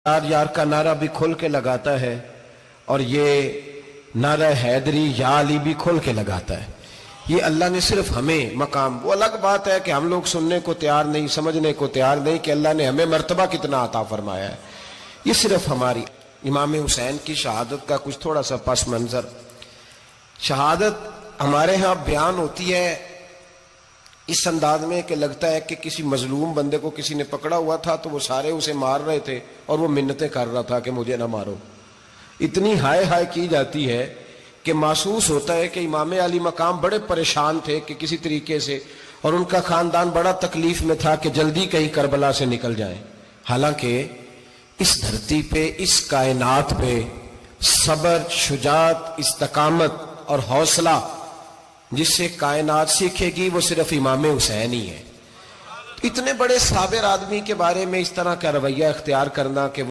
یار یار کا نعرہ بھی کھل کے لگاتا ہے اور یہ نعرہ حیدری یا علی بھی کھل کے لگاتا ہے۔ یہ اللہ نے صرف ہمیں مقام، وہ الگ بات ہے کہ ہم لوگ سننے کو تیار نہیں، سمجھنے کو تیار نہیں کہ اللہ نے ہمیں مرتبہ کتنا عطا فرمایا ہے۔ یہ صرف ہماری امام حسین کی شہادت کا کچھ تھوڑا سا پس منظر۔ شہادت ہمارے ہاں بیان ہوتی ہے اس انداز میں کہ لگتا ہے کہ کسی مظلوم بندے کو کسی نے پکڑا ہوا تھا تو وہ سارے اسے مار رہے تھے اور وہ منتیں کر رہا تھا کہ مجھے نہ مارو۔ اتنی ہائے ہائے کی جاتی ہے کہ محسوس ہوتا ہے کہ امام علی مقام بڑے پریشان تھے کہ کسی طریقے سے، اور ان کا خاندان بڑا تکلیف میں تھا کہ جلدی کہیں کربلا سے نکل جائیں۔ حالانکہ اس دھرتی پہ، اس کائنات پہ صبر، شجاعت، استقامت اور حوصلہ جس سے کائنات سیکھے گی وہ صرف امام حسین ہی ہے۔ اتنے بڑے صابر آدمی کے بارے میں اس طرح کا رویہ اختیار کرنا کہ